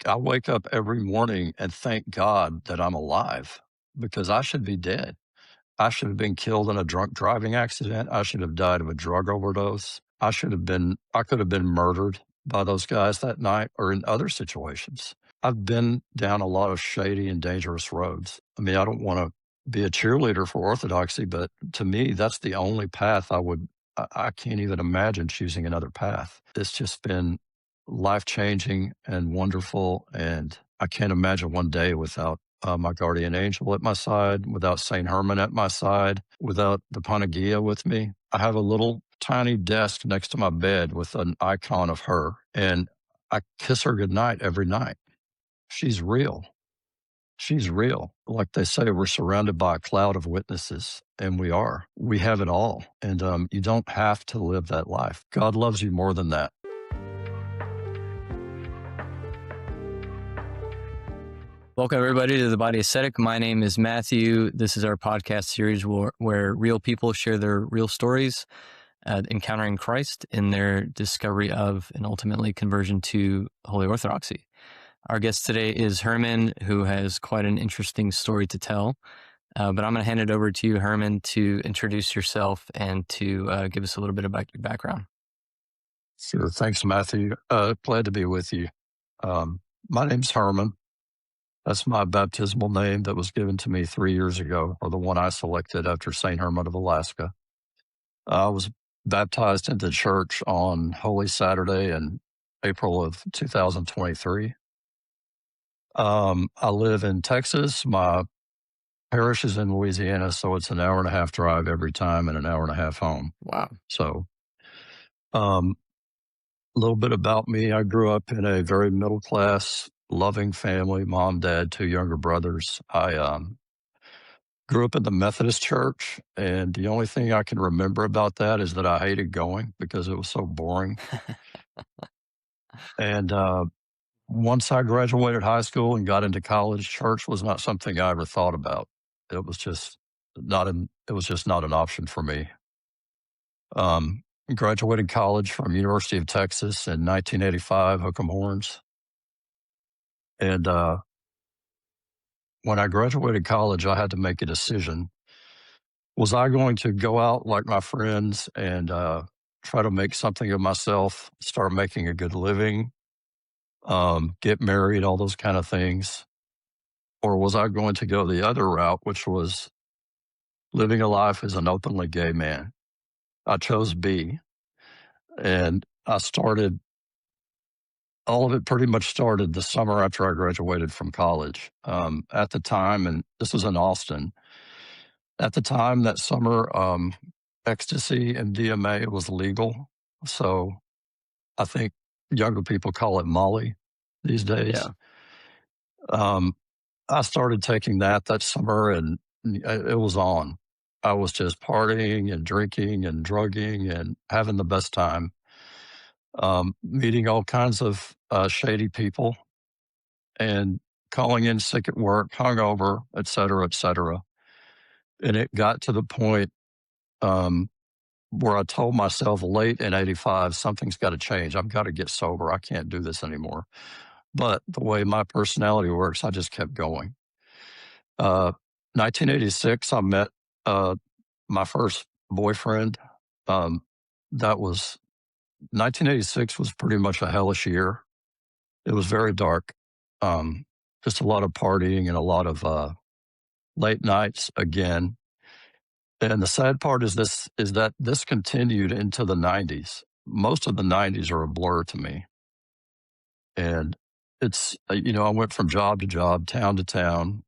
I wake up every morning and thank God that I'm alive because I should be dead. I should have been killed in a drunk driving accident. I should have died of a drug overdose. I could have been murdered by those guys that night or in other situations. I've been down a lot of shady and dangerous roads. I mean, I don't want to be a cheerleader for Orthodoxy, but to me, that's the only path I can't even imagine choosing another path. It's just been life changing and wonderful. And I can't imagine one day without my guardian angel at my side, without Saint Herman at my side, without the Panagia with me. I have a little tiny desk next to my bed with an icon of her, and I kiss her goodnight every night. She's real. She's real. Like they say, we're surrounded by a cloud of witnesses, and we are. We have it all. And you don't have to live that life. God loves you more than that. Welcome, everybody, to The Body Aesthetic. My name is Matthew. This is our podcast series where real people share their real stories, encountering Christ in their discovery of and ultimately conversion to Holy Orthodoxy. Our guest today is Herman, who has quite an interesting story to tell. But I'm going to hand it over to you, Herman, to introduce yourself and to give us a little bit about your background. Sure. Thanks, Matthew. Glad to be with you. My name's Herman. That's my baptismal name that was given to me 3 years ago, or the one I selected after St. Herman of Alaska. I was baptized into church on Holy Saturday in April of 2023. I live in Texas. My parish is in Louisiana, so it's an hour and a half drive every time and an hour and a half home. Wow. So, a little bit about me. I grew up in a very middle class, loving family, mom, dad, 2 younger brothers. I grew up in the Methodist church, and the only thing I can remember about that is that I hated going because it was so boring. And once I graduated high school and got into college, church was not something I ever thought about. It was just it was just not an option for me. Graduated college from University of Texas in 1985, hook 'em horns. And when I graduated college, I had to make a decision. Was I going to go out like my friends and try to make something of myself, start making a good living, get married, all those kind of things? Or was I going to go the other route, which was living a life as an openly gay man? I chose B. And all of it pretty much started the summer after I graduated from college. At the time, and this was in Austin, at the time that summer, ecstasy and DMA was legal. So I think younger people call it Molly these days. Yeah. I started taking that summer, and it was on. I was just partying and drinking and drugging and having the best time, meeting all kinds of shady people and calling in sick at work, hungover, et cetera, et cetera. And it got to the point where I told myself late in 85, something's got to change. I've got to get sober. I can't do this anymore. But the way my personality works, I just kept going. 1986, I met my first boyfriend. That was 1986 was pretty much a hellish year. It was very dark. Just a lot of partying and a lot of late nights again. And the sad part is that this continued into the 90s. Most of the 90s are a blur to me. And it's, I went from job to job, town to town,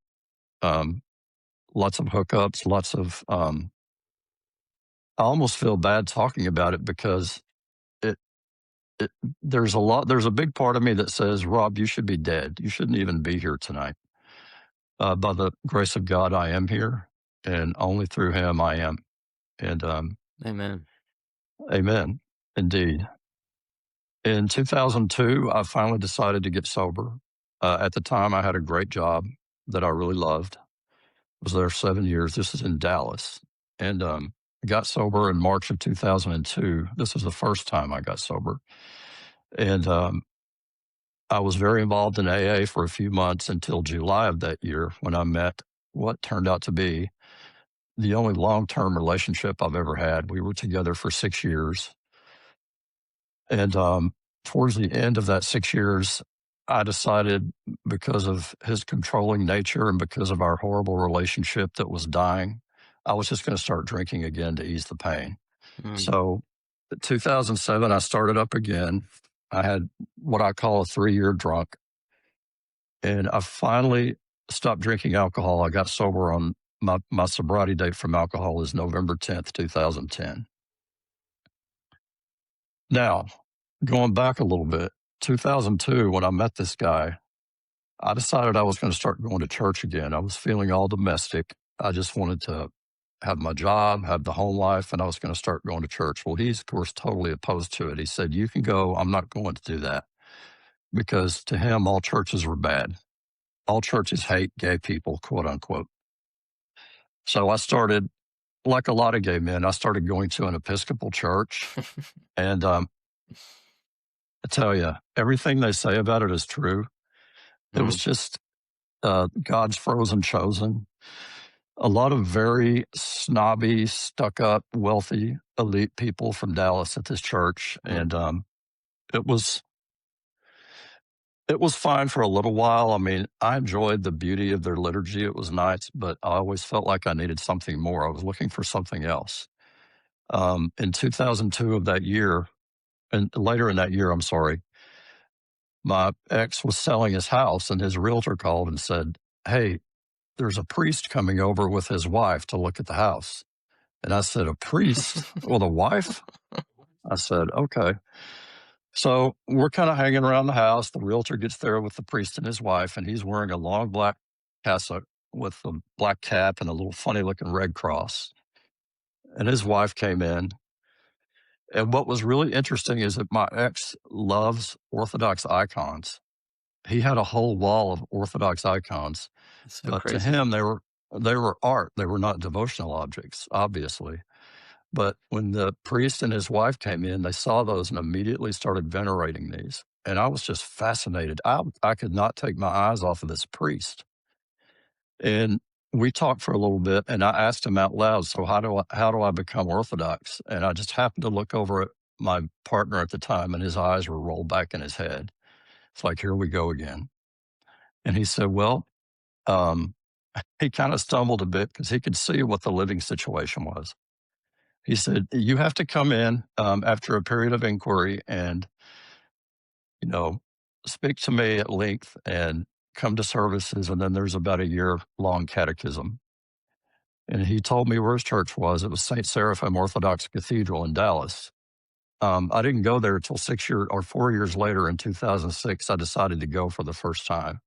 lots of hookups, lots of, I almost feel bad talking about it because it, there's a big part of me that says, Rob, you should be dead. You shouldn't even be here tonight. By the grace of God, I am here, and only through him I am. And Amen. amen, indeed. In 2002, I finally decided to get sober. At the time, I had a great job that I really loved. Was there 7 years. This is in Dallas. And got sober in March of 2002. This was the first time I got sober. And I was very involved in AA for a few months until July of that year when I met what turned out to be the only long-term relationship I've ever had. We were together for 6 years. And towards the end of that 6 years, I decided, because of his controlling nature and because of our horrible relationship that was dying, I was just going to start drinking again to ease the pain. Mm. So, 2007, I started up again. I had what I call a 3-year drunk, and I finally stopped drinking alcohol. I got sober on my sobriety date from alcohol is November 10th, 2010. Now, going back a little bit, 2002, when I met this guy, I decided I was going to start going to church again. I was feeling all domestic. I just wanted to have my job, have the home life, and I was going to start going to church. Well, he's, of course, totally opposed to it. He said, "You can go. I'm not going to do that." Because to him, all churches were bad. All churches hate gay people, quote unquote. So I started, like a lot of gay men, I started going to an Episcopal church. And I tell you, everything they say about it is true. It was Mm. just God's frozen chosen. A lot of very snobby, stuck up, wealthy, elite people from Dallas at this church. Mm. And it was it was fine for a little while. I mean, I enjoyed the beauty of their liturgy. It was nice, but I always felt like I needed something more. I was looking for something else. In 2002 of that year, and later in that year, I'm sorry, my ex was selling his house, and his realtor called and said, "Hey, there's a priest coming over with his wife to look at the house." And I said, "A priest with a wife?" I said, "Okay." So we're kind of hanging around the house. The realtor gets there with the priest and his wife, and he's wearing a long black cassock with a black cap and a little funny looking red cross. And his wife came in. And what was really interesting is that my ex loves Orthodox icons. He had a whole wall of Orthodox icons, That's so but to crazy. him they were art. They were not devotional objects, obviously. But when the priest and his wife came in, they saw those and immediately started venerating these. And I was just fascinated. I could not take my eyes off of this priest. And we talked for a little bit, and I asked him out loud, "So how do I become Orthodox?" And I just happened to look over at my partner at the time, and his eyes were rolled back in his head. It's like, here we go again. And he said, "Well," um, he kind of stumbled a bit because he could see what the living situation was. He said, "You have to come in after a period of inquiry and, you know, speak to me at length and come to services. And then there's about a year long catechism." And he told me where his church was. It was St. Seraphim Orthodox Cathedral in Dallas. I didn't go there until 6 years or 4 years later in 2006. I decided to go for the first time,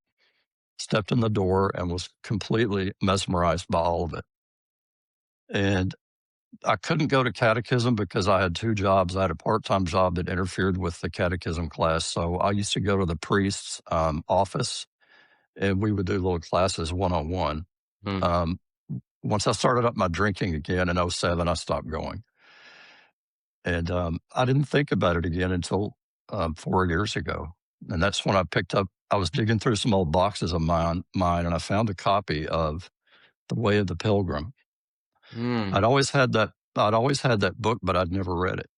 stepped in the door, and was completely mesmerized by all of it. And I couldn't go to catechism because I had two jobs. I had a part-time job that interfered with the catechism class. So I used to go to the priest's office, and we would do little classes one-on-one. Mm. Um, Once I started up my drinking again in '07, I stopped going. And I didn't think about it again until 4 years ago. And that's when I was digging through some old boxes of mine, and I found a copy of The Way of the Pilgrim. Mm. I'd always had that book, but I'd never read it.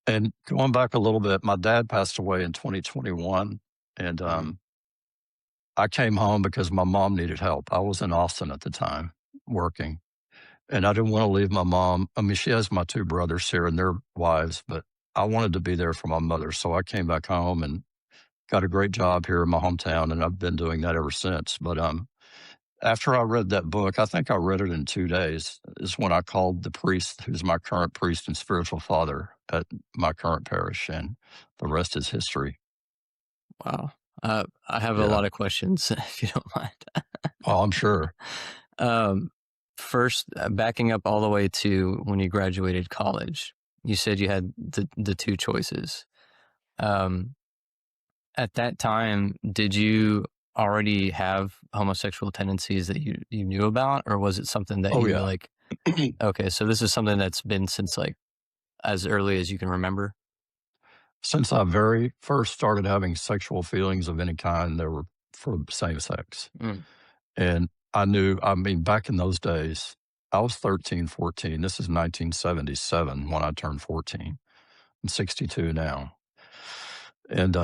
And going back a little bit, my dad passed away in 2021, and Mm. I came home because my mom needed help. I was in Austin at the time working, and I didn't want to leave my mom. I mean, she has my two brothers here and their wives, but I wanted to be there for my mother. So I came back home and got a great job here in my hometown, and I've been doing that ever since. But after I read that book, I think I read it in 2 days, is when I called the priest, who's my current priest and spiritual father at my current parish, and the rest is history. Wow. I have a Yeah. lot of questions, if you don't mind. Oh, I'm sure. Um, First, backing up all the way to when you graduated college, you said you had the two choices. Um, at that time, did you already have homosexual tendencies that you knew about, or was it something that Oh, you were yeah. like, okay, so this is something that's been since like as early as you can remember? Since I very first started having sexual feelings of any kind, they were for same sex. Mm, And I knew, I mean, back in those days, I was 13, 14. This is 1977 when I turned 14. I'm 62 now. And,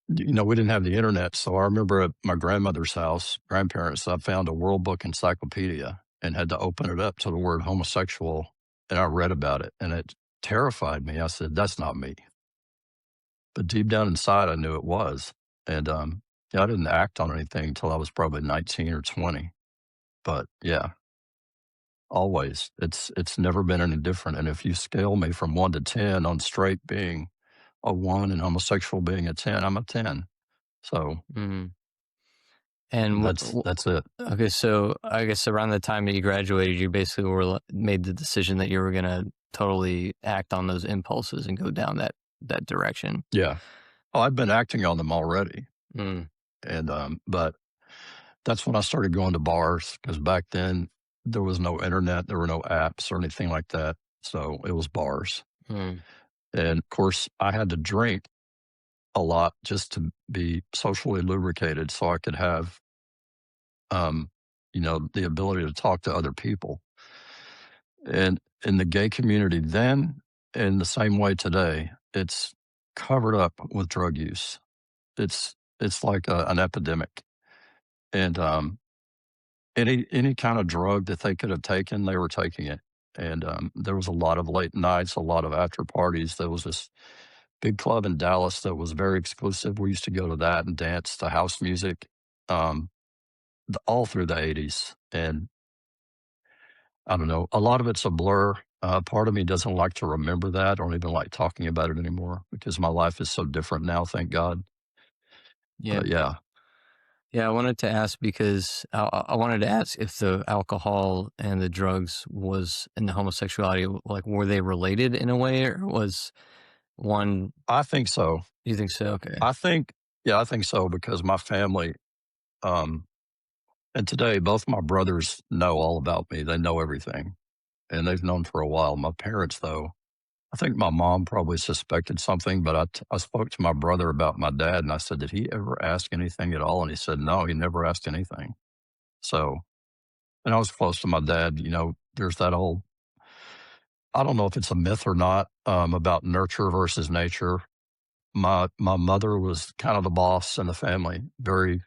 we didn't have the internet. So I remember at my grandmother's house, grandparents, I found a World Book encyclopedia and had to open it up to the word homosexual. And I read about it and it terrified me. I said, that's not me. But deep down inside, I knew it was. And yeah, I didn't act on anything until I was probably 19 or 20. But yeah, always. It's never been any different. And if you scale me from 1 to 10 on straight being a 1 and homosexual being a 10, I'm a 10. So mm. And that's it. okay, so I guess around the time that you graduated, you basically made the decision that you were going to totally act on those impulses and go down that direction. Yeah. Oh, I've been acting on them already. Mm, And but that's when I started going to bars because back then there was no internet, there were no apps or anything like that. So it was bars. mm, And of course, I had to drink a lot just to be socially lubricated so I could have, um, the ability to talk to other people. And in the gay community then, in the same way today, it's covered up with drug use. It's like an epidemic. And any kind of drug that they could have taken, they were taking it. And there was a lot of late nights, a lot of after parties. There was this big club in Dallas that was very exclusive. We used to go to that and dance to house music um, all through the 80s. And I don't know, a lot of it's a blur. Part of me doesn't like to remember that or even like talking about it anymore because my life is so different now, thank God. yeah. But yeah, Yeah, I wanted to ask because I wanted to ask if the alcohol and the drugs was and the homosexuality, like, were they related in a way, or was one? I think so. You think so? Okay. I think, yeah, I think so because my family, um, and today both my brothers know all about me. They know everything and they've known for a while. My parents, though, I think my mom probably suspected something, but I spoke to my brother about my dad and I said, did he ever ask anything at all? And he said, no, he never asked anything. So, and I was close to my dad. There's that old, I don't know if it's a myth or not, about nurture versus nature. My mother was kind of the boss in the family, very,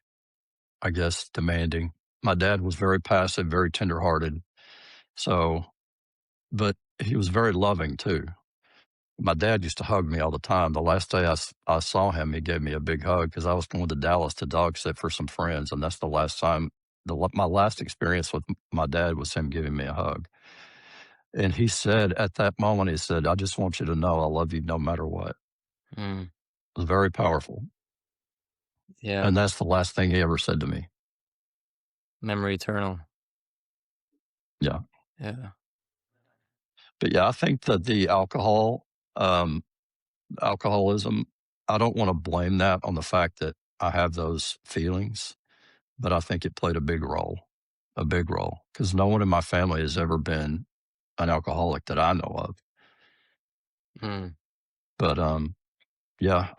I guess, demanding. My dad was very passive, very tenderhearted. So, but he was very loving too. My dad used to hug me all the time. The last day I saw him, he gave me a big hug because I was going to Dallas to dog sit for some friends, and that's the last time. My last experience with my dad was him giving me a hug. And he said at that moment, he said, "I just want you to know I love you no matter what." Mm, It was very powerful, yeah. and that's the last thing he ever said to me. Memory eternal. Yeah, Yeah. but yeah, I think that the um, alcoholism, I don't want to blame that on the fact that I have those feelings. But I think it played a big role, because no one in my family has ever been an alcoholic that I know of. Mm, But, yeah,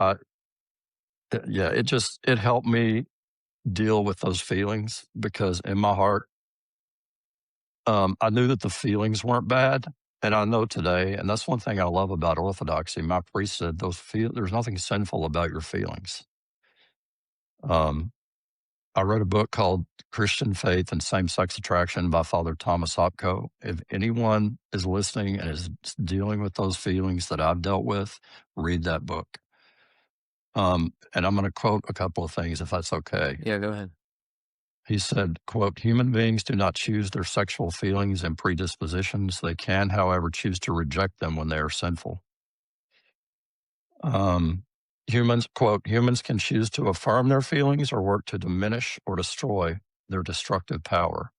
yeah, it helped me deal with those feelings because in my heart, I knew that the feelings weren't bad, and I know today, and that's one thing I love about Orthodoxy. My priest said, "There's nothing sinful about your feelings." Um, I wrote a book called Christian Faith and Same-Sex Attraction by Father Thomas Hopko. If anyone is listening and is dealing with those feelings that I've dealt with, read that book. And I'm going to quote a couple of things if that's okay. yeah. Go ahead. He said, quote, "Human beings do not choose their sexual feelings and predispositions. They can, however, choose to reject them when they are sinful. Humans can choose to affirm their feelings or work to diminish or destroy their destructive power.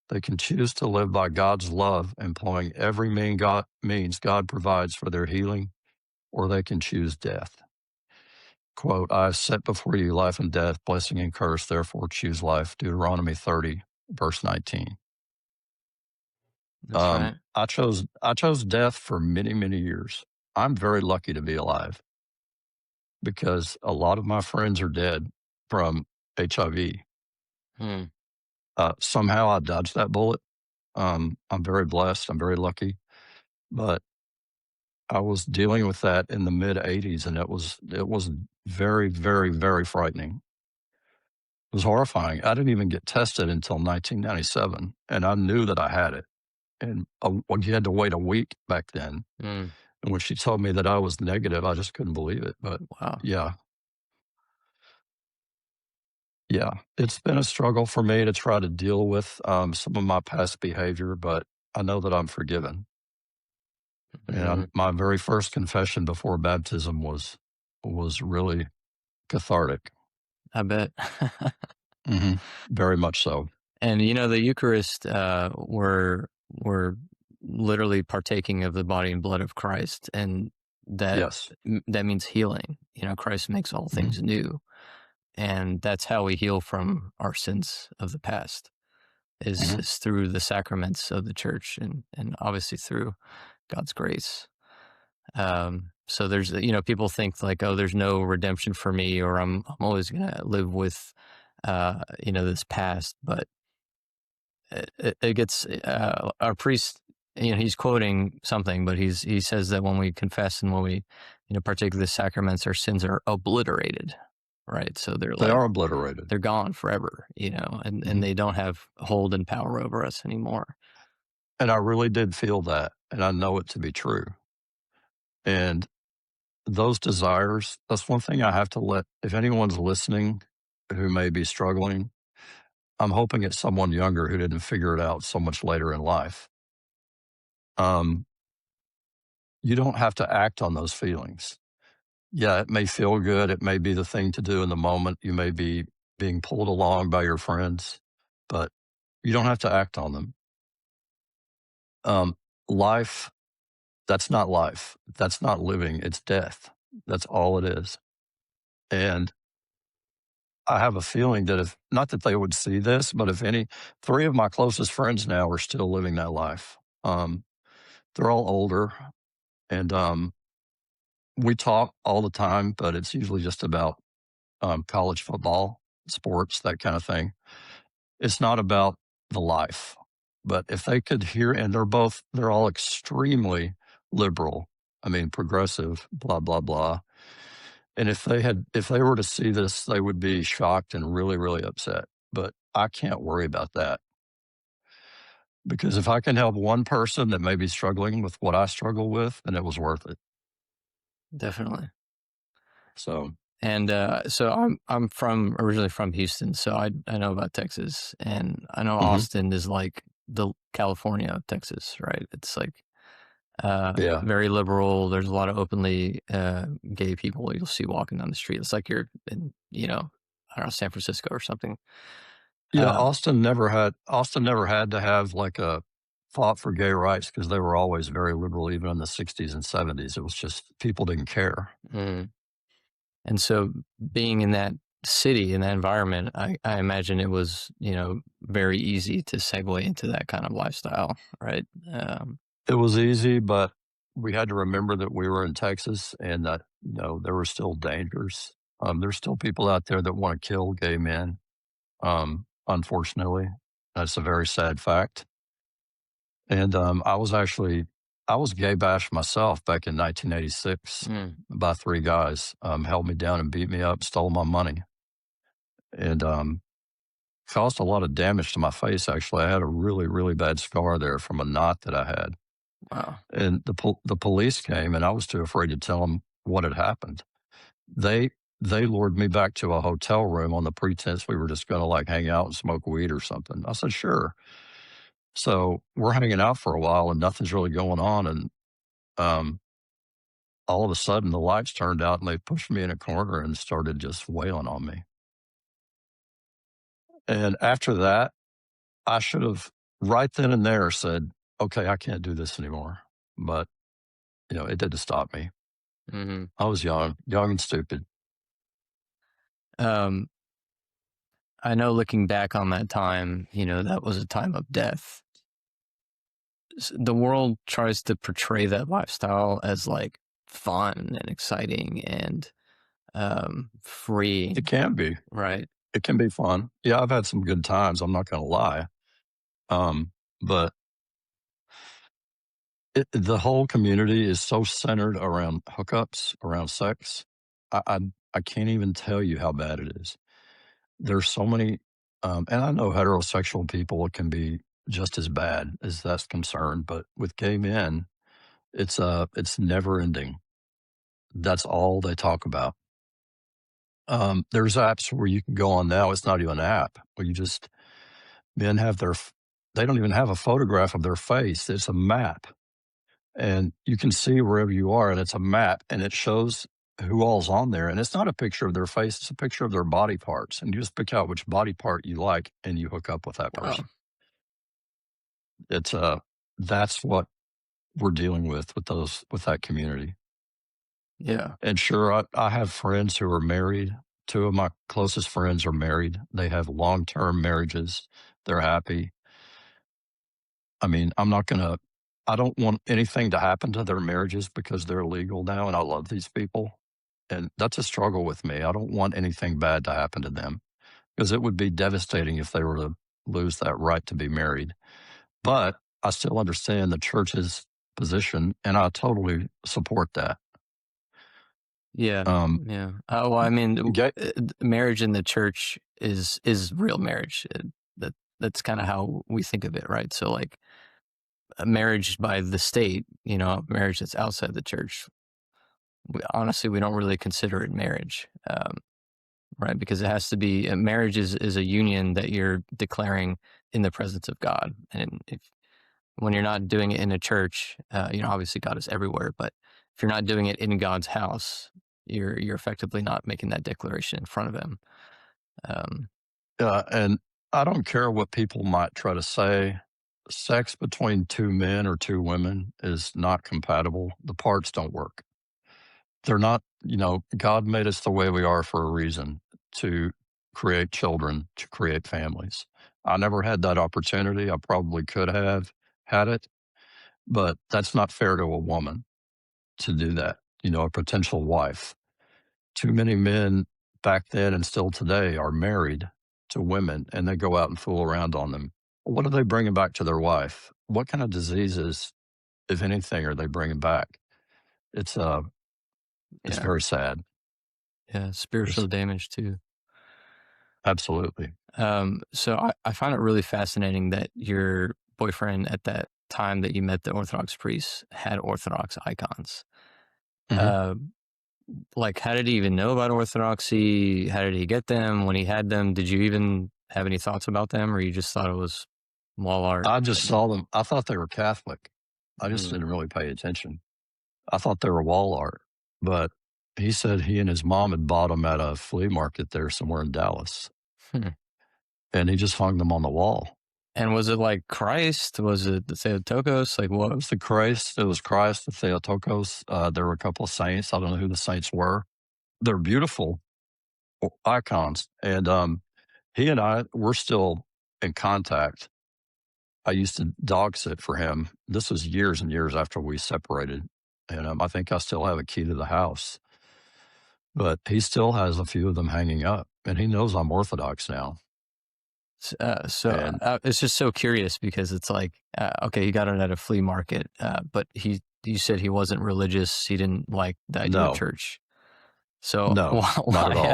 They can choose to live by God's love, employing every means God provides for their healing, or they can choose death. Quote, I have set before you life and death, blessing and curse, therefore choose life. Deuteronomy 30, verse 19. That's right. I chose death for many, many years. I'm very lucky to be alive. because a lot of my friends are dead from HIV. Hmm. Somehow I dodged that bullet. I'm very blessed. I'm very lucky, but I was dealing with that in the mid '80s, and it was very, very, very frightening. It was horrifying. I didn't even get tested until 1997, and I knew that I had it. And well, you had to wait a week back then. Mm. And when she told me that I was negative, I just couldn't believe it. But Wow. yeah, yeah, it's been a struggle for me to try to deal with some of my past behavior, but I know that I'm forgiven. And Hmm. my very first confession before baptism was really cathartic. I bet. Hmm. Very much so. And the Eucharist, we're literally partaking of the body and blood of Christ, and that Yes. that means healing. Christ makes all Hmm. things new, and that's how we heal from our sins of the past. Is, Hmm. is through the sacraments of the church, and obviously through God's grace. So there's, people think like, oh, there's no redemption for me, or I'm always gonna live with, this past. But it gets, our priest, he's quoting something, but he says that when we confess and when we, partake of the sacraments, our sins are obliterated, right? So They are obliterated. they're gone forever, and Hmm. they don't have hold and power over us anymore. And I really did feel that, and I know it to be true. And those desires, that's one thing I have to let, if anyone's listening who may be struggling, I'm hoping it's someone younger who didn't figure it out so much later in life. Um, you don't have to act on those feelings. Yeah, it may feel good. It may be the thing to do in the moment. You may be being pulled along by your friends, but you don't have to act on them. Um, life, that's not life. That's not living. It's death. That's all it is. And I have a feeling that if, not that they would see this, but if any, three of my closest friends now are still living that life. They're all older, and we talk all the time, but it's usually just about college football, sports, that kind of thing. It's not about the life. But if they could hear, and they're all extremely liberal. I mean, progressive, blah, blah, blah. And if they were to see this, they would be shocked and really, really upset. But I can't worry about that because if I can help one person that may be struggling with what I struggle with, then it was worth it. Definitely. So, And so I'm originally from Houston, so I know about Texas, and I know mhm, Austin is like the California of Texas, right? It's like yeah, very liberal. There's a lot of openly gay people you'll see walking down the street. It's like you're in, I don't know, San Francisco or something. yeah. Uh, Austin never had to have like a fought for gay rights because they were always very liberal, even in the '60s and '70s. It was just people didn't care. mm. And so being in that city, in that environment, I imagine it was, very easy to segue into that kind of lifestyle, right? It was easy, but we had to remember that we were in Texas and that there were still dangers. There's still people out there that want to kill gay men. Unfortunately, that's a very sad fact. And I was gay bashed myself back in 1986 Mm, by three guys. Held me down and beat me up, stole my money, and caused a lot of damage to my face. Actually, I had a really, really bad scar there from a knot that I had. wow. And the police came, and I was too afraid to tell them what had happened. They they lured me back to a hotel room on the pretense we were just going to like hang out and smoke weed or something. I said, sure. So we're hanging out for a while, and nothing's really going on. And um, all of a sudden, the lights turned out, and they pushed me in a corner and started just wailing on me. And after that, I should have right then and there said, okay, I can't do this anymore. But it didn't stop me. Hmm. I was young and stupid. Um, I know looking back on that time, that was a time of death. The world tries to portray that lifestyle as like fun and exciting and free, It can be. right? It can be fun. Yeah, I've had some good times, I'm not gonna lie. But the whole community is so centered around hookups, around sex. I I I can't even tell you how bad it is. There's so many, and I know heterosexual people can be just as bad as that's concerned, but with gay men, it's never ending. That's all they talk about. There's apps where you can go on now, it's not even an app, where you just men have they don't even have a photograph of their face, it's a map, and you can see wherever you are, and it's a map, and it shows who all's on there, and it's not a picture of their face, it's a picture of their body parts, and you just pick out which body part you like, and you hook up with that Wow. person. It's, that's what we're dealing with that community. Yeah. And sure, I have friends who are married. 2 of my closest friends are married. They have long-term marriages. They're happy. I mean, I don't want anything to happen to their marriages because they're legal now, and I love these people, and that's a struggle with me. I don't want anything bad to happen to them because it would be devastating if they were to lose that right to be married. But I still understand the church's position, and I totally support that. Yeah. Um, Yeah. Well, I mean, gay marriage in the church is real marriage. That's kind of how we think of it, right? So, like, a marriage by the state, marriage that's outside the church. Honestly, we don't really consider it marriage, right? Because it has to be marriage is a union that you're declaring in the presence of God, and if when you're not doing it in a church, obviously God is everywhere, but if you're not doing it in God's house, you're effectively not making that declaration in front of Him. Um, And I don't care what people might try to say. Sex between 2 men or 2 women is not compatible. The parts don't work. They're not, God made us the way we are for a reason, to create children, to create families. I never had that opportunity. I probably could have had it, but that's not fair to a woman to do that, a potential wife. Too many men back then and still today are married to women and they go out and fool around on them. What are they bringing back to their wife? What kind of diseases, if anything, are they bringing back? It's uh, it's yeah, very sad. yeah, spiritual It's damage too. absolutely. So I find it really fascinating that your boyfriend at that time that you met the Orthodox priest had Orthodox icons. Mhm. Uh, like, how did he even know about Orthodoxy? How did he get them? When he had them, did you even have any thoughts about them, or you just thought it was wall art? I just saw them. I thought they were Catholic. I just Mm. didn't really pay attention. I thought they were wall art, but he said he and his mom had bought them at a flea market there somewhere in Dallas, Hmm. and he just hung them on the wall. And was it like Christ? Was it the Theotokos? Like, what? It was the Christ. It was Christ, the Theotokos. There were a couple of saints. I don't know who the saints were. They're beautiful icons, and he and I we're still in contact. I used to dog sit for him. This was years and years after we separated, and I think I still have a key to the house. But he still has a few of them hanging up, and he knows I'm Orthodox now. And It's just so curious because it's like, okay, he got it at a flea market, but you said he wasn't religious. He didn't like the idea of no, church. So no, not at all.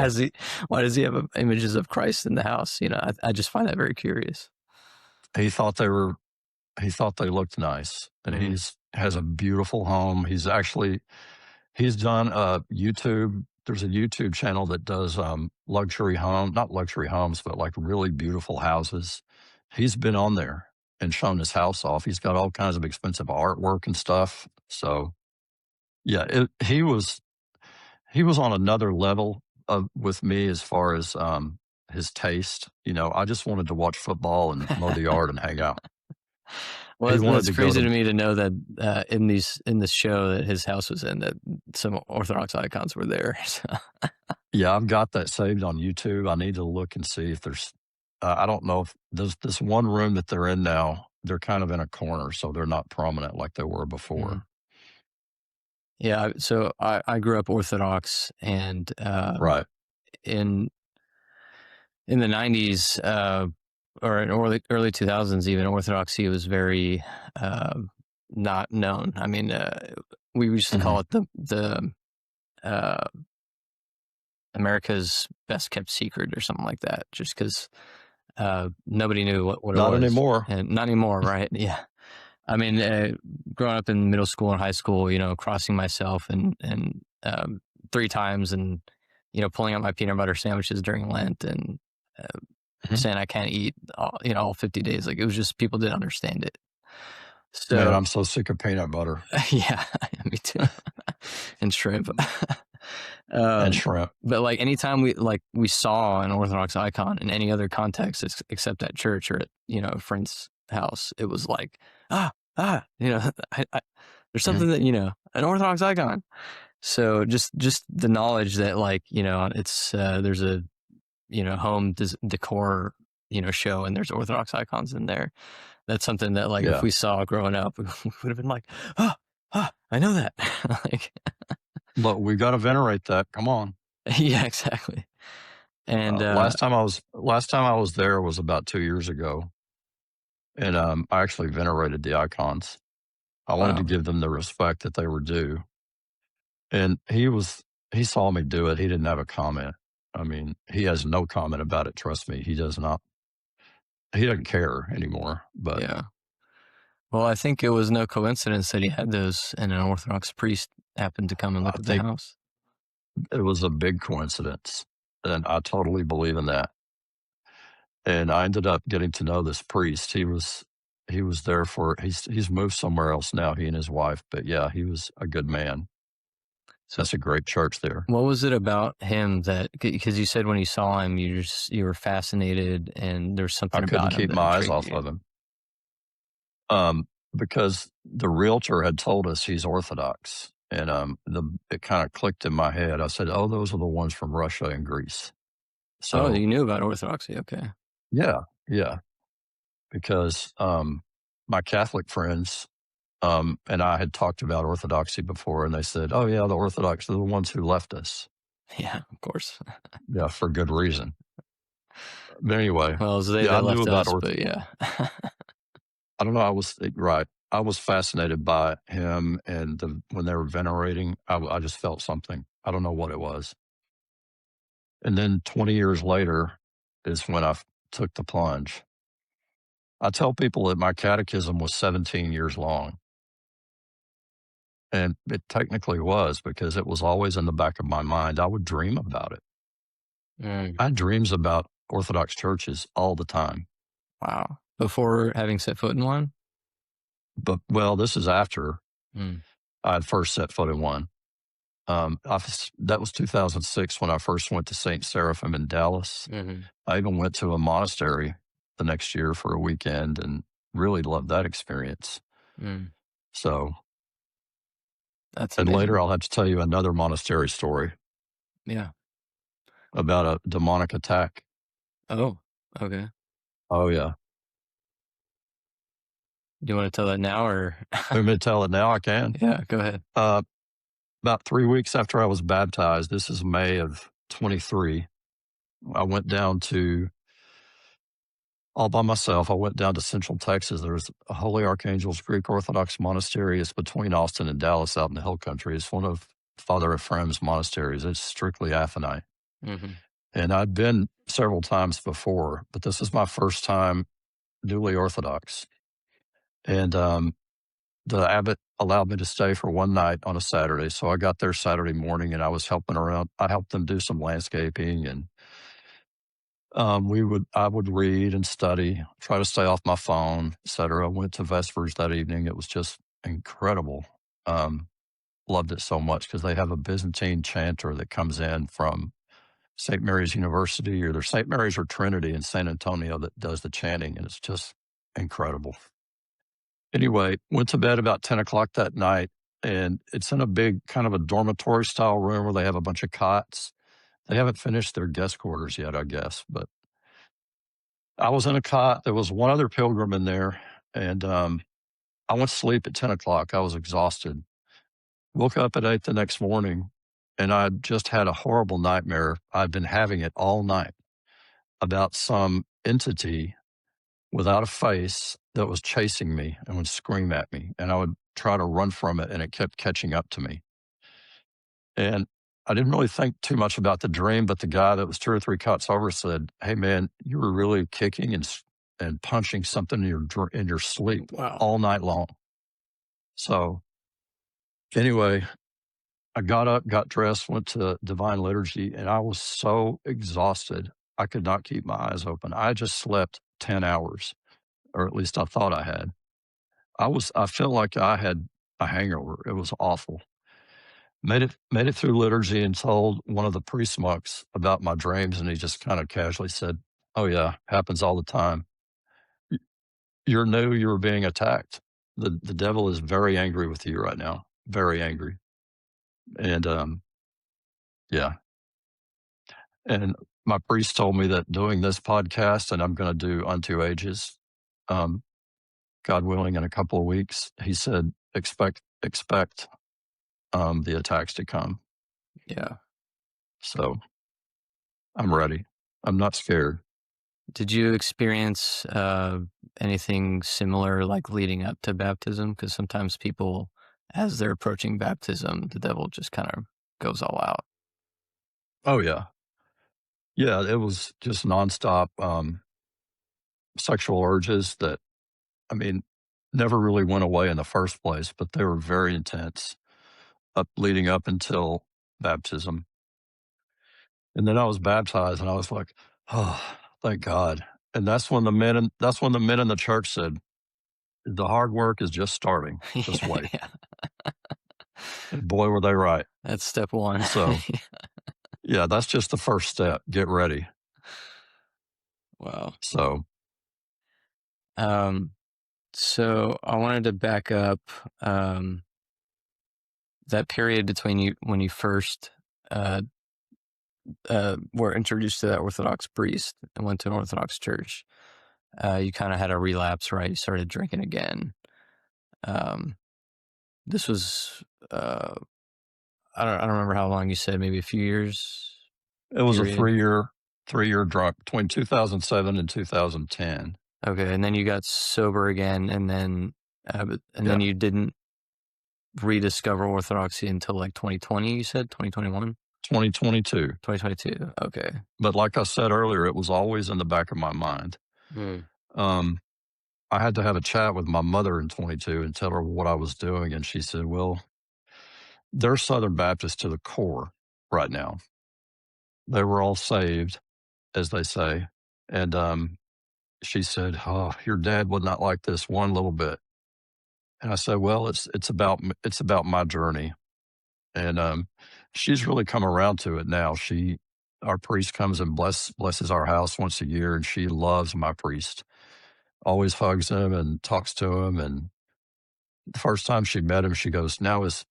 why does he have images of Christ in the house? I just find that very curious. He thought they were He thought they looked nice, and Mm. he's has a beautiful home. He's done YouTube. There's a YouTube channel that does not luxury homes, but like really beautiful houses. He's been on there and shown his house off. He's got all kinds of expensive artwork and stuff. So yeah, he was on another level with me as far as his taste. I just wanted to watch football and mow the yard and hang out. Well, He wanted that's to go crazy to to me to know that in this show that his house was in, that some Orthodox icons were there. So, Yeah, I've got that saved on YouTube. I need to look and see if there's I don't know if there's this one room that they're in now, they're kind of in a corner, so they're not prominent like they were mm. before. Yeah. So I grew up Orthodox, and Right. in the 90s, or in early 2000s, even Orthodoxy was very not known. I mean, we used to Mhm. call it the uh, America's best kept secret or something like that, just because nobody knew what it Not was, anymore. and not anymore, right? Yeah. I mean, growing up in middle school and high school, crossing myself and 3 times, and pulling out my peanut butter sandwiches during Lent, and uh, Mhm. saying I can't eat all 50 days. Like, it was just, people didn't understand it. Man, So I'm so sick of peanut butter yeah, me too. And shrimp. and um, shrimp. but like, anytime we saw an Orthodox icon in any other context except at church or at a friend's house, it was like, I, there's Mhm. something that, an Orthodox icon. So just the knowledge that, like, it's there's a home decor show, and there's Orthodox icons in there. That's something that, like, if Yeah. we saw growing up, we would have been like, I know that. Like, Look, we gotta venerate that. Come on. yeah, exactly. And Last time I was there was about 2 years ago, and, I actually venerated the icons. I wanted to wow, give them the respect that they were due, and he saw me do it, he didn't have a comment. I mean, he has no comment about it, trust me, he does not. He doesn't care anymore, but yeah. Well, I think it was no coincidence that he had those, and an Orthodox priest happened to come and I look at the think house. it was a big coincidence, and I totally believe in that, and I ended up getting to know this priest. He was there for he's moved somewhere else now, he and his wife, but yeah, he was a good man. So, That's a great church there. what was it about him that, because you said when you saw him, you were fascinated, and there's I something couldn't about him keep that my eyes intrigued off you? of him, because the realtor had told us he's Orthodox, and, it kinda clicked in my head. I said, "Oh, those are the ones from Russia and Greece." Oh, So, you knew about Orthodoxy. Okay. yeah, yeah, because, my Catholic friends, and I had talked about Orthodoxy before, and they said, "Oh, yeah, the Orthodox are the ones who left us." Yeah, of course. Yeah, for good reason. But anyway, Well, it was they yeah, I that knew left about us, Orth but yeah. I don't know, right. I was fascinated by him, and when they were venerating, I just felt something. I don't know what it was. And then 20 years later is when took the plunge. I tell people that my catechism was 17 years long, and it technically was because it was always in the back of my mind. I would dream about it. Mm, I had dreams about Orthodox churches all the time. wow. Before having set foot in one? But, well, this is after Mm, I had first set foot in one. That was 2006 when I first went to St. Seraphim in Dallas. mhm, I even went to a monastery the next year for a weekend and really loved that experience. mm. So, That's and later amazing. I'll have to tell you another monastery story Yeah. about a demonic attack. Oh, okay. Oh, yeah. Do you wanna tell that now, or Want me to tell it now? I can. yeah, go ahead. Uh, about 3 weeks after I was baptized, this is May of 23, I went down to all by myself. I went down to Central Texas. There's a Holy Archangel's Greek Orthodox monastery. It's between Austin and Dallas out in the hill country. It's one of Father Ephraim's monasteries. It's strictly Athonite. Mhm, And I'd been several times before, but this is my first time newly Orthodox. And the abbot allowed me to stay for one night on a Saturday. So I got there Saturday morning and I was helping around. I helped them do some landscaping and I would read and study, try to stay off my phone, etcetera. Went to Vespers that evening. It was just incredible. Um, Loved it so much because they have a Byzantine chanter that comes in from St. Mary's University, or there's St. Mary's or Trinity in San Antonio that does the chanting, and it's just incredible. Anyway, went to bed about 10 o'clock that night, and it's in a big kind of a dormitory style room where they have a bunch of cots. They haven't finished their guest quarters yet, I guess, but I was in a cot. There was one other pilgrim in there, and I went to sleep at 10 o'clock. I was exhausted. Woke up at 8 the next morning, and I'd just had a horrible nightmare. I'd been having it all night about some entity without a face that was chasing me and would scream at me, and I would try to run from it, and it kept catching up to me. And I didn't really think too much about the dream, but the guy that was 2 or 3 cots over said, "Hey, man, you were really kicking and punching something in your sleep Wow. all night long." So anyway, I got up, got dressed, went to divine liturgy, and I was so exhausted. I could not keep my eyes open. I just slept 10 hours, or at least I thought I had. I felt like I had a hangover. It was awful. Made it through liturgy and told one of the priest monks about my dreams, and he just kind of casually said, "Oh yeah, happens all the time. Y- You knew you were being attacked. The devil is very angry with you right now, very angry." And yeah, and my priest told me that doing this podcast, and I'm going to do Unto Ages, um, God willing, in a couple of weeks. He said, expect the attacks to come. Yeah. So I'm ready. I'm not scared. Did you experience anything similar like leading up to baptism? Because sometimes people, as they're approaching baptism, the devil just kind of goes all out. Oh yeah. Yeah, it was just nonstop, sexual urges that, I mean, never really went away in the first place, but they were very intense leading up until baptism. And then I was baptized and I was like, "Oh, thank God." And that's when the men in the church said, "The hard work is just starting. Just Yeah, wait." yeah. And boy, were they right. That's step one. So, yeah, that's just the first step. Get ready. Wow. So, Um, so I wanted to back up um, that period between you when you first uh, were introduced to that Orthodox priest and went to an Orthodox church. You kind of had a relapse, right? You started drinking again. Um, this was I don't remember how long you said, maybe a few years it was a period. 3-year drunk between 2007 and 2010. Okay, and then you got sober again, and then Yeah, you didn't rediscover Orthodoxy until like 2020. You said 2021, 2022. 2022. Okay. But like I said earlier, it was always in the back of my mind. Hmm. Um, I had to have a chat with my mother in 22 and tell her what I was doing, and she said, "Well, they're Southern Baptists to the core right now. They were all saved, as they say." And she said, "Oh, your dad would not like this one little bit." And I said, "Well, it's about my journey." And she's really come around to it now. Our priest comes and blesses our house once a year, and she loves my priest. Always hugs him and talks to him. And the first time she met him, she goes, "Now is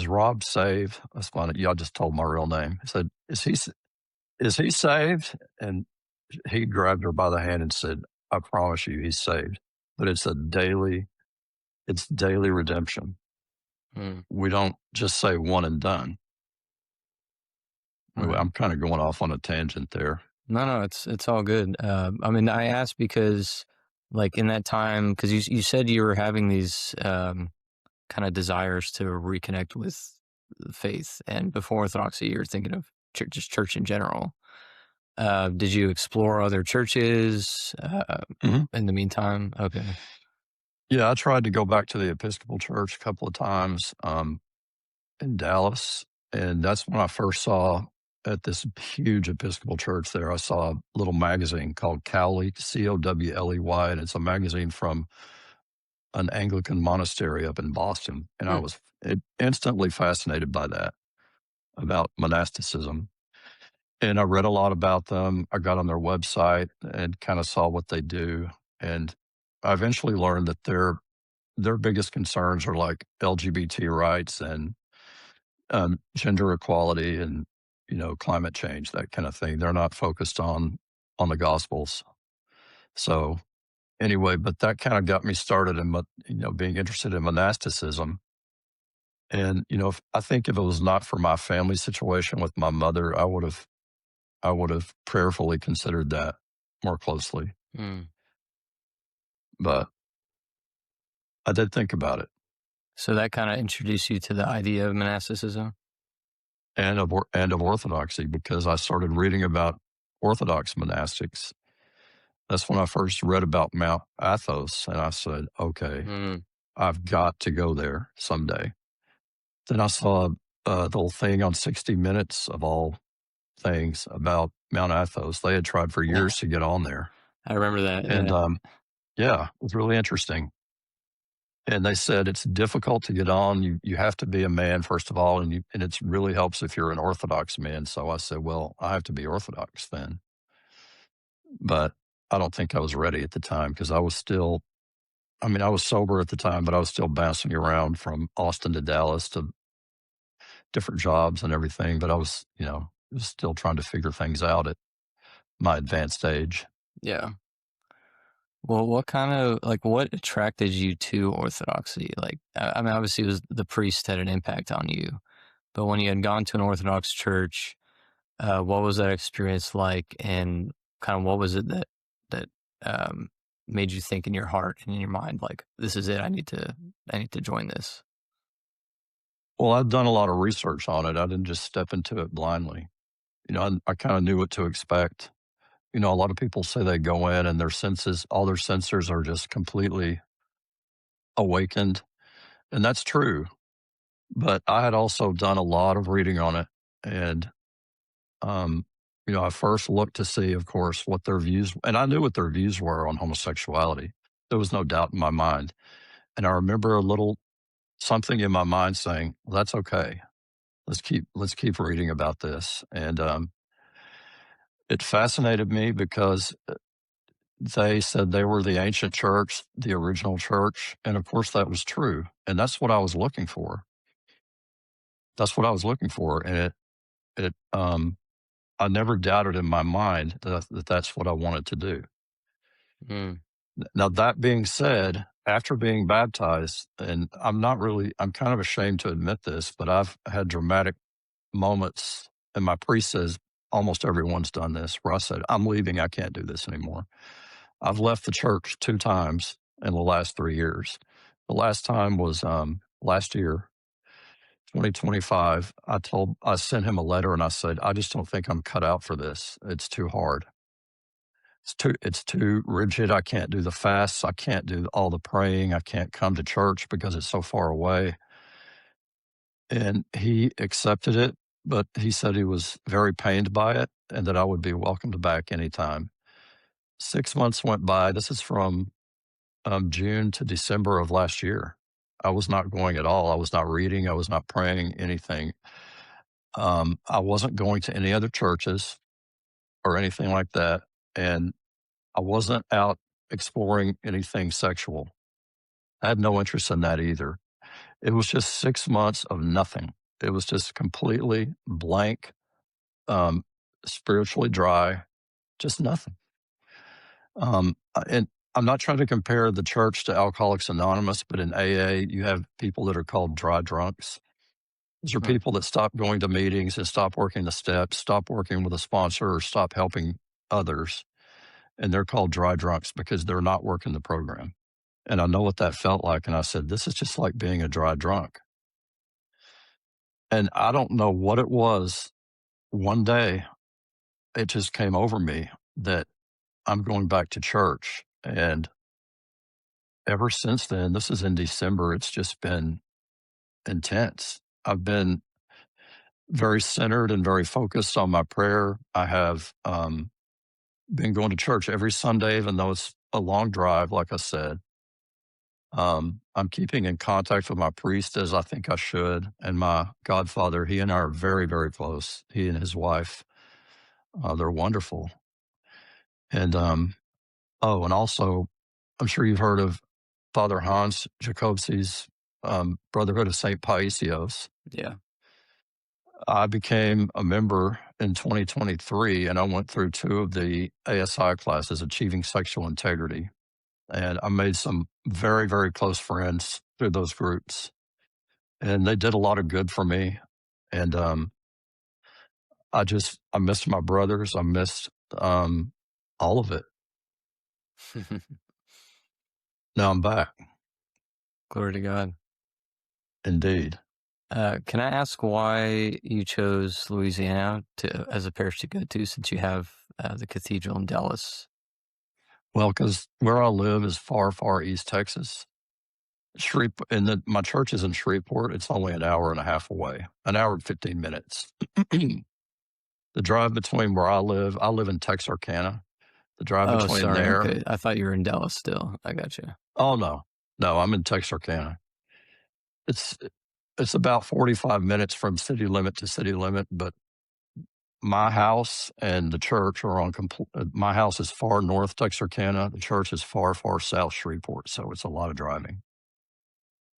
Rob saved?" That's funny. Yeah, I just told my real name. I said, is he saved?" And he grabbed her by the hand and said, "I promise you, he's saved. But it's daily redemption. Hmm. We don't just say one and done." Anyway, Right. I'm kind of going off on a tangent there. No, it's all good. I mean, I asked because, like, in that time, because you said you were having these kind of desires to reconnect with faith, and before Orthodoxy, you were thinking of just church in general. Did you explore other churches Mhm. in the meantime? Okay. Yeah, I tried to go back to the Episcopal Church a couple of times in Dallas, and that's when I first saw at this huge Episcopal church there. I saw a little magazine called Cowley, Cowley, and it's a magazine from an Anglican monastery up in Boston, and I Hmm. was instantly fascinated by that, about monasticism. And I read a lot about them. I got on their website and kind of saw what they do, and I eventually learned that their biggest concerns are like LGBT rights and gender equality and climate change, that kind of thing. They're not focused on the Gospels. So anyway, but that kind of got me started in being interested in monasticism. And, I think if it was not for my family situation with my mother, I would have prayerfully considered that more closely. Mm. But I did think about it, So that kind of introduced you to the idea of monasticism? and of Orthodoxy, because I started reading about Orthodox monastics. That's when I first read about Mount Athos, and I said, "Okay, Mm. I've got to go there someday." Then I saw the little thing on 60 Minutes, of all things, about Mount Athos. They had tried for Yeah, years to get on there, I remember that. and Yeah. yeah, it was really interesting. And they said it's difficult to get on. You have to be a man, first of all, and it really helps if you're an Orthodox man. So I said, well, I have to be Orthodox then. But I don't think I was ready at the time, because I was sober at the time, but I was still bouncing around from Austin to Dallas to different jobs and everything. But I was still trying to figure things out at my advanced age. Yeah. Well, what kind of what attracted you to Orthodoxy? Like, I mean, obviously, it was the priest had an impact on you, but when you had gone to an Orthodox church, what was that experience like, and kind of what was it that um, made you think in your heart and in your mind, like, this is it? I need to join this. Well, I'd done a lot of research on it. I didn't just step into it blindly. I kind of knew what to expect. A lot of people say they go in and all their sensors are just completely awakened. And that's true. But I had also done a lot of reading on it. And, I first looked to see, of course, what their views, and I knew what their views were on homosexuality. There was no doubt in my mind. And I remember a little something in my mind saying, well, that's okay. Let's keep reading about this. And it fascinated me because they said they were the ancient church, the original church, and of course that was true, and that's what I was looking for. That's what I was looking for, and I never doubted in my mind that that's what I wanted to do. Mm. Now, that being said, after being baptized, and I'm kind of ashamed to admit this, but I've had dramatic moments, and my priest says almost everyone's done this, where I said, "I'm leaving, I can't do this anymore." I've left the church 2 times in the last 3 years. The last time was, last year, 2025. I sent him a letter and I said, "I just don't think I'm cut out for this. It's too hard. It's too rigid. I can't do the fasts. I can't do all the praying. I can't come to church because it's so far away." And he accepted it, but he said he was very pained by it and that I would be welcomed back anytime. 6 months went by. This is from June to December of last year. I was not going at all. I was not reading. I was not praying anything. I wasn't going to any other churches or anything like that. And I wasn't out exploring anything sexual. I had no interest in that either. It was just 6 months of nothing. It was just completely blank, um, spiritually dry, just nothing. And I'm not trying to compare the church to Alcoholics Anonymous, but in AA, you have people that are called dry drunks. These are Huh. people that stop going to meetings and stop working the steps, stop working with a sponsor, or stop helping others. And they're called dry drunks because they're not working the program. And I know what that felt like. And I said, this is just like being a dry drunk. And I don't know what it was. One day, it just came over me that I'm going back to church. And ever since then, this is in December, it's just been intense. I've been very centered and very focused on my prayer. I have been going to church every Sunday, even though it's a long drive, like I said. I'm keeping in contact with my priest as I think I should, and my godfather. He and I are very, very close. He and his wife, they're wonderful. And oh, and also, I'm sure you've heard of Father Hans Jacobsi's Brotherhood of Saint Paisios. Yeah. I became a member in 2023, and I went through 2 of the ASI classes, Achieving Sexual Integrity, and I made some very, very close friends through those groups. and they did a lot of good for me. And I missed my brothers. I missed all of it. Now I'm back. Glory to God. Indeed. Can I ask why you chose Louisiana as a parish to go to, since you have the cathedral in Dallas? Well, because where I live is far, far East Texas. My church is in Shreveport. It's only an hour and a half away, an hour and 15 minutes. The drive between where I live in Texarkana. The drive Oh, between sorry. there. Okay, I thought you were in Dallas still. I got you. Oh no, I'm in Texarkana. It's it's about 45 minutes from city limit to city limit, but my house and the church are my house is far north Texarkana. The church is far, far south Shreveport. So it's a lot of driving,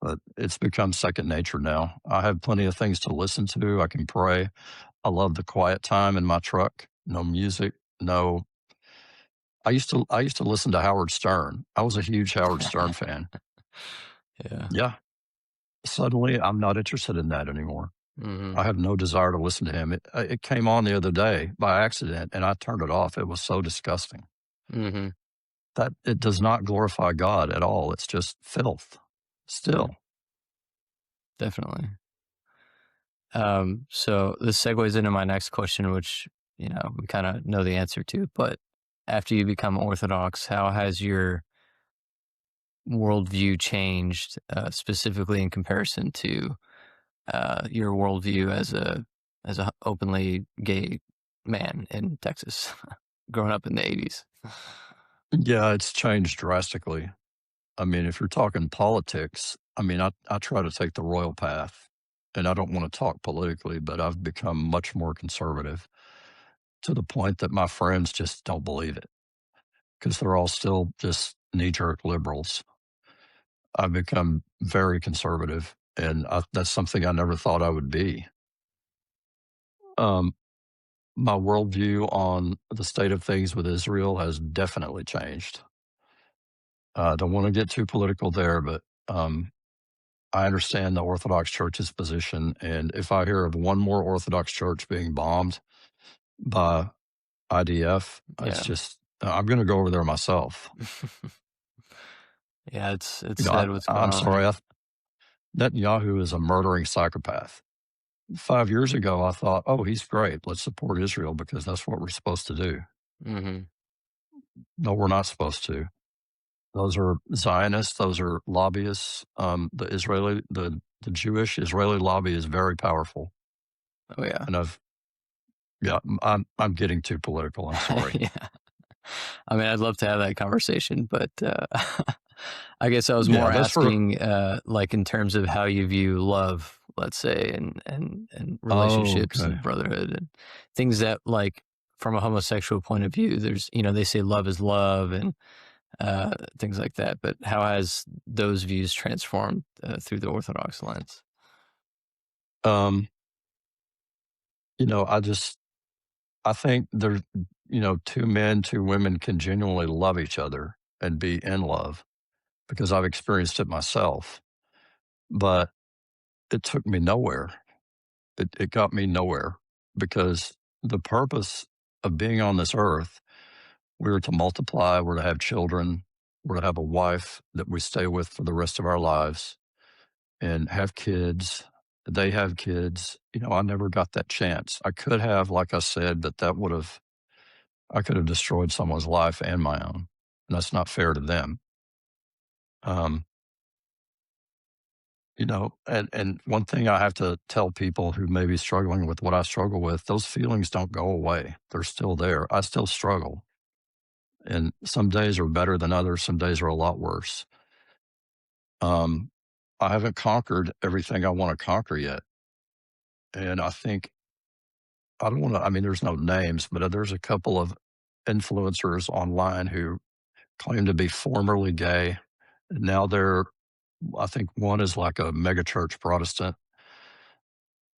but it's become second nature now. I have plenty of things to listen to. I can pray. I love the quiet time in my truck. No music. No. I used to listen to Howard Stern. I was a huge Howard Stern fan. Yeah. Yeah. Suddenly I'm not interested in that anymore. Hmm. I have no desire to listen to him. It came on the other day by accident, and I turned it off. It was so disgusting. Hmm. That it does not glorify God at all. It's just filth. Yeah, Still. definitely. So this segues into my next question, which, we kind of know the answer to, but after you become Orthodox, how has your worldview changed, specifically in comparison to your worldview as a openly gay man in Texas, growing up in the 80s? Yeah, it's changed drastically. I mean, if you're talking politics, I mean, I try to take the royal path, and I don't want to talk politically, but I've become much more conservative to the point that my friends just don't believe it because they're all still just knee jerk liberals. I've become very conservative, and that's something I never thought I would be. Um, my worldview on the state of things with Israel has definitely changed. I don't want to get too political there, but I understand the Orthodox Church's position. And if I hear of one more Orthodox Church being bombed by IDF, it's Yeah. just, I'm going to go over there myself. Yeah, it's You know, sad what's going I'm on there. sorry. Netanyahu is a murdering psychopath. 5 years ago, I thought, oh, he's great. Let's support Israel because that's what we're supposed to do. Hmm. No, we're not supposed to. Those are Zionists. Those are lobbyists. The Jewish Israeli lobby is very powerful. Oh yeah. And yeah, I'm getting too political. I'm sorry. Yeah. I mean, I'd love to have that conversation, but I guess I was Yeah, more that's for, asking, like, in terms of how you view love, let's say, and oh, relationships okay. and brotherhood and things that, like, from a homosexual point of view, there's, they say love is love and things like that. But how has those views transformed through the Orthodox lens? Um, you know, I think there's, two men, two women can genuinely love each other and be in love because I've experienced it myself, but it took me nowhere. It got me nowhere because the purpose of being on this earth, we're to multiply, we're to have children, we're to have a wife that we stay with for the rest of our lives and have kids. They have kids. I never got that chance. I could have, like I said, but I could have destroyed someone's life and my own. And that's not fair to them. Um, and one thing I have to tell people who may be struggling with what I struggle with, those feelings don't go away. They're still there. I still struggle. And some days are better than others. Some days are a lot worse. Um, I haven't conquered everything I want to conquer yet. And I think I don't want to, I mean, there's no names, but there's a couple of influencers online who claim to be formerly gay. Now I think one is like a megachurch Protestant.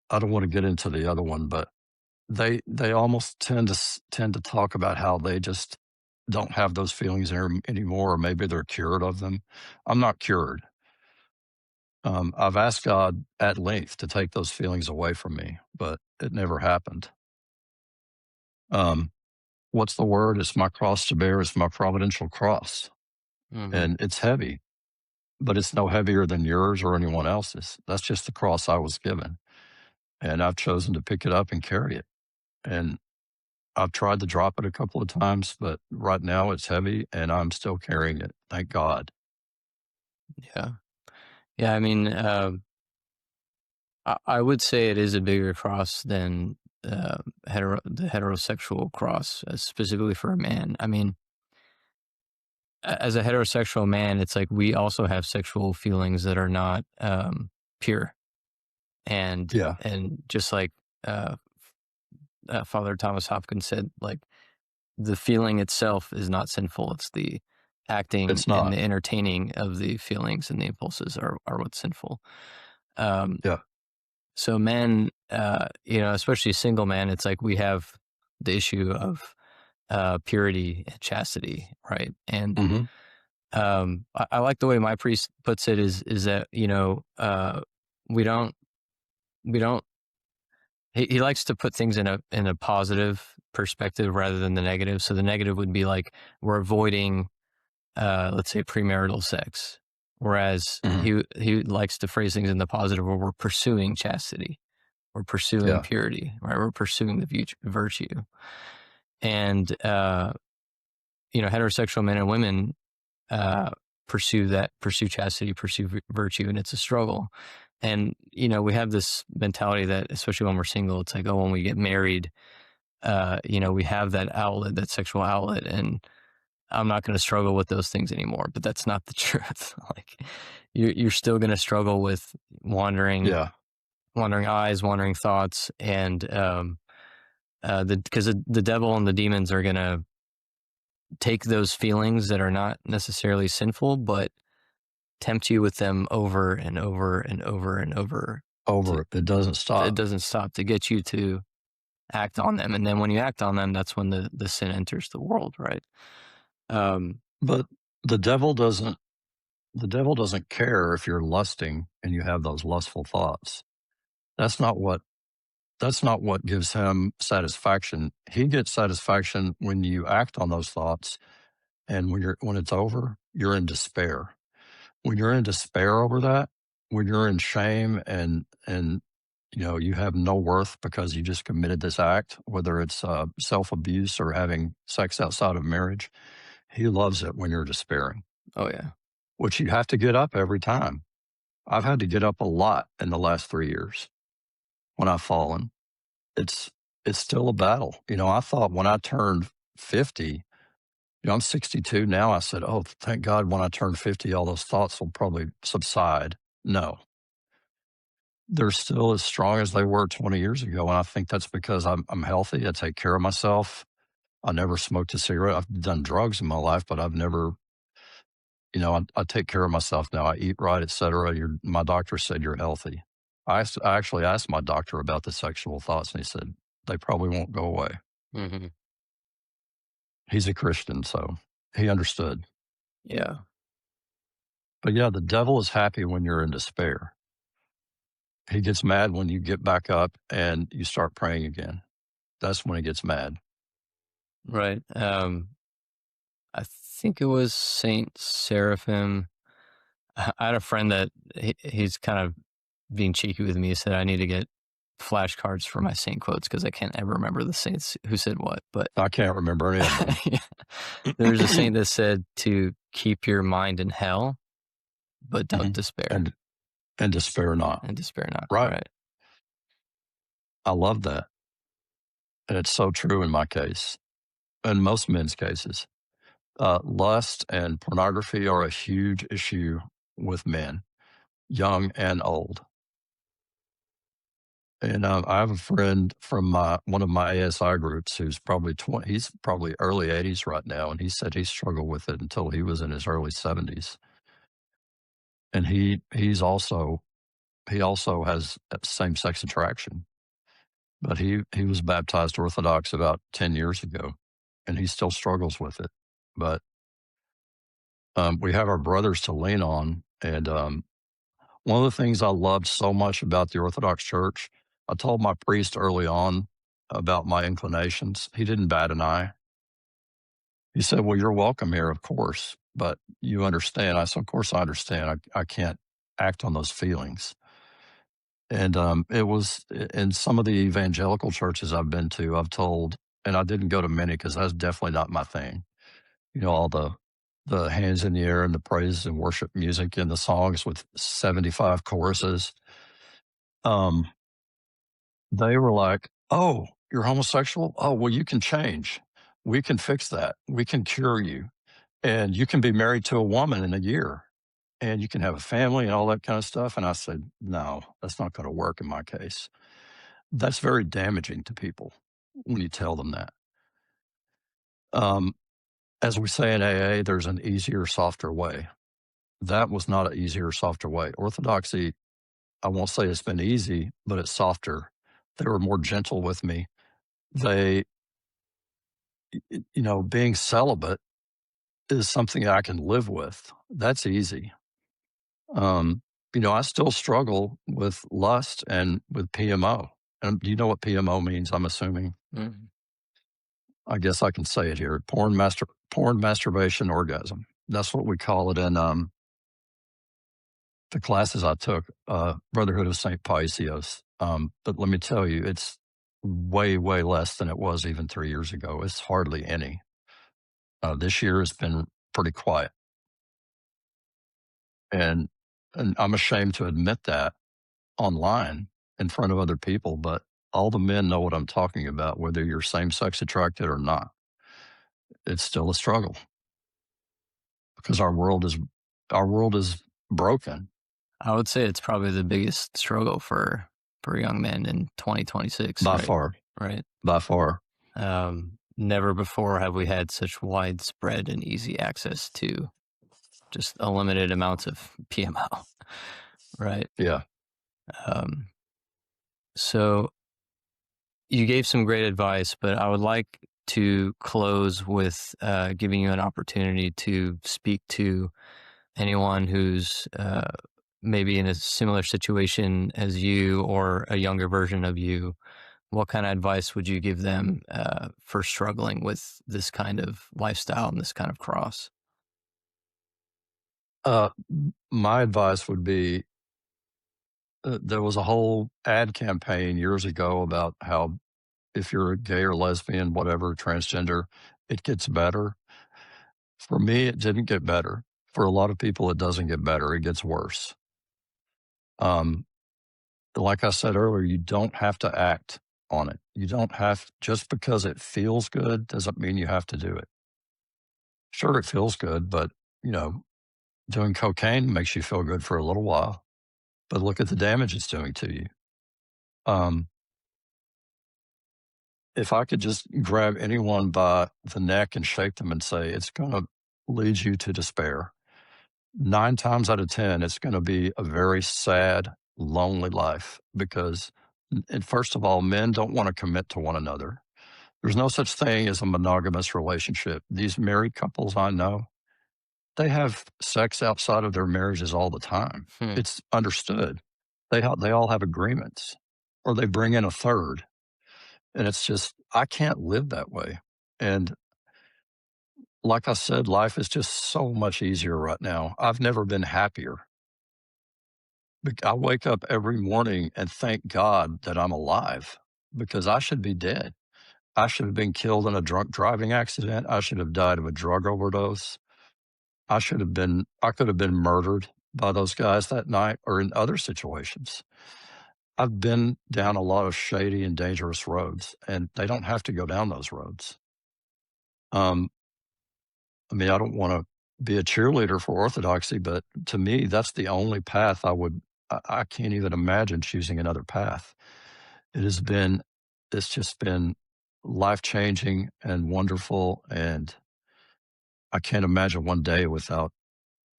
I don't want to get into the other one, but they almost tend to talk about how they just don't have those feelings anymore, or maybe they're cured of them. I'm not cured. I've asked God at length to take those feelings away from me, but it never happened. Um, what's the word? It's my cross to bear. It's my providential cross, Mm-hmm. and it's heavy, but it's no heavier than yours or anyone else's. That's just the cross I was given, and I've chosen to pick it up and carry it. And I've tried to drop it a couple of times, but right now it's heavy, and I'm still carrying it. Thank God. Yeah. Yeah. I mean, I would say it is a bigger cross than the heterosexual cross, specifically for a man. I mean, as a heterosexual man, it's like we also have sexual feelings that are not pure, and Yeah, just like uh, Father Thomas Hopkins said, like the feeling itself is not sinful; it's the acting it's and not. the entertaining of the feelings and the impulses are what's sinful. Um, Yeah. so men, especially single men, it's like we have the issue of purity and chastity, right? And Hmm. I like the way my priest puts it is that we don't we don't he likes to put things in a positive perspective rather than the negative. So the negative would be like we're avoiding let's say premarital sex, whereas Hmm. he likes to phrase things in the positive where we're pursuing chastity, we're pursuing Yeah. purity, right? We're pursuing the virtue, and heterosexual men and women uh, pursue chastity, pursue virtue, and it's a struggle. And we have this mentality that, especially when we're single, it's like, oh, when we get married, we have that outlet, that sexual outlet, and I'm not going to struggle with those things anymore. But that's not the truth. Like, you're still going to struggle with wandering, Yeah. wandering eyes, wandering thoughts, and because the devil and the demons are going to take those feelings that are not necessarily sinful, but tempt you with them over and over and over and over. To, Over it. It doesn't it stop. doesn't stop to get you to act on them, and then when you act on them, that's when the sin enters the world, right? Um, But the devil doesn't the devil doesn't care if you're lusting and you have those lustful thoughts. That's not what that's not what gives him satisfaction. He gets satisfaction when you act on those thoughts, and when it's over, you're in despair. When you're in despair over that, when you're in shame and you have no worth because you just committed this act, whether it's self-abuse or having sex outside of marriage, he loves it when you're despairing, oh yeah, which you have to get up every time. I've had to get up a lot in the last 3 years when I've fallen. It's it's still a battle. I thought when I turned 50, I'm 62 now. I said, "Oh, thank God when I turn 50, all those thoughts will probably subside." No, they're still as strong as they were 20 years ago. And I think that's because I'm healthy. I take care of myself. I never smoked a cigarette. I've done drugs in my life, but I've never, I take care of myself now. I eat right, et cetera. My doctor said you're healthy. I actually asked my doctor about the sexual thoughts, and he said they probably won't go away. hmm He's a Christian, so he understood. yeah, But yeah, the devil is happy when you're in despair. He gets mad when you get back up and you start praying again. That's when he gets mad. right. I think it was Saint Seraphim. I had a friend that he's kind of being cheeky with me. He said I need to get flashcards for my saint quotes because I can't ever remember the saints who said what. But I can't remember any of them. yeah. There's a saint that said to keep your mind in hell, but don't Mhm. despair, And despair not. and despair not. Right. Right. I love that. And it's so true in my case, in most men's cases. Lust and pornography are a huge issue with men, young and old. And I have a friend from one of my ASI groups who's probably 20, he's probably early 80s right now. And he said he struggled with it until he was in his early 70s. And he also has same sex attraction, but he was baptized Orthodox about 10 years ago, and he still struggles with it. But we have our brothers to lean on, and One of the things I loved so much about the Orthodox Church, I told my priest early on about my inclinations. He didn't bat an eye. He said, "Well, you're welcome here, of course, but you understand." I said, "Of course I understand. I can't act on those feelings." And it was in some of the evangelical churches I've been to, I've told, and I didn't go to many because that's definitely not my thing. You know, all the hands in the air and the praise and worship music and the songs with 75 choruses. Um, they were like, "Oh, you're homosexual? Oh, well, you can change. We can fix that. We can cure you. And you can be married to a woman in a year and you can have a family and all that kind of stuff." And I said, "No, that's not going to work in my case." That's very damaging to people when you tell them that. Um, as we say in AA, there's an easier, softer way. That was not an easier, softer way. Orthodoxy, I won't say it's been easy, but it's softer. They were more gentle with me. They, being celibate is something I can live with. That's easy. Um, I still struggle with lust and with PMO. And do you know what PMO means? I'm assuming. Mhm. I guess I can say it here. Porn, masturbation, orgasm. That's what we call it in the classes I took, Brotherhood of St. Paisios. But let me tell you, it's way, way less than it was even 3 years ago. It's hardly any. This year has been pretty quiet. And, and I'm ashamed to admit that online in front of other people, but all the men know what I'm talking about, whether you're same sex attracted or not. It's still a struggle because our world is broken I would say it's probably the biggest struggle for young men in 2026, by right? far, Right. by far. Never before have we had such widespread and easy access to just unlimited amounts of PMO, right? Yeah. Um, so you gave some great advice, but I would like to close with giving you an opportunity to speak to anyone who's maybe in a similar situation as you or a younger version of you. What kind of advice would you give them for struggling with this kind of lifestyle and this kind of cross? My advice would be there was a whole ad campaign years ago about how if you're a gay or lesbian, whatever, transgender, it gets better. For me, it didn't get better. For a lot of people, it doesn't get better. It gets worse. Um, like I said earlier, you don't have to act on it. You don't have, just because it feels good doesn't mean you have to do it. Sure, it feels good, but you know, doing cocaine makes you feel good for a little while, but look at the damage it's doing to you. Um, if I could just grab anyone by the neck and shake them and say, it's going to lead you to despair, 9 times out of 10, it's going to be a very sad, lonely life because, and first of all, men don't want to commit to one another. There's no such thing as a monogamous relationship. These married couples I know, they have sex outside of their marriages all the time. Hmm. It's understood. They all have agreements, or they bring in a third, and it's just I can't live that way. And like I said, life is just so much easier right now. I've never been happier. I wake up every morning and thank God that I'm alive because I should be dead. I should have been killed in a drunk driving accident. I should have died of a drug overdose. I could have been murdered by those guys that night or in other situations. I've been down a lot of shady and dangerous roads, and they don't have to go down those roads. Um, I mean, I don't want to be a cheerleader for orthodoxy, but to me, that's the only path I can't even imagine choosing another path. It has been, it's just been life changing and wonderful. And I can't imagine one day without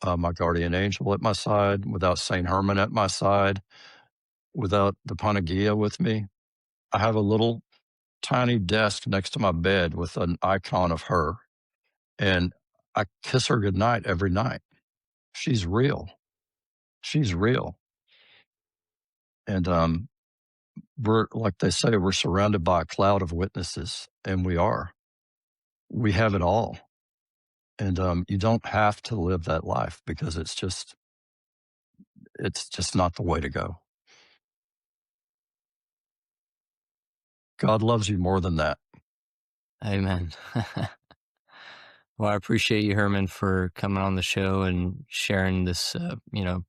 my guardian angel at my side, without St. Herman at my side, without the Panagia with me. I have a little tiny desk next to my bed with an icon of her, and I kiss her goodnight every night. She's real. She's real. And we're, like they say, we're surrounded by a cloud of witnesses, and we are. We have it all. And you don't have to live that life because it's just not the way to go. God loves you more than that. Amen. Well, I appreciate you, Herman, for coming on the show and sharing this,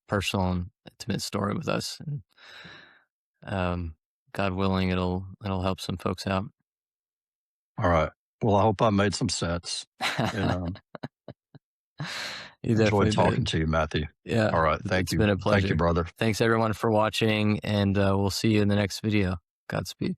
personal and intimate story with us. And God willing, it'll help some folks out. All right. Well, I hope I made some sense. And You enjoyed definitely talking did. to you, Matthew. Yeah, All right. Thank it's you. been a Thank you, pleasure. brother. Thanks everyone for watching, and we'll see you in the next video. Godspeed.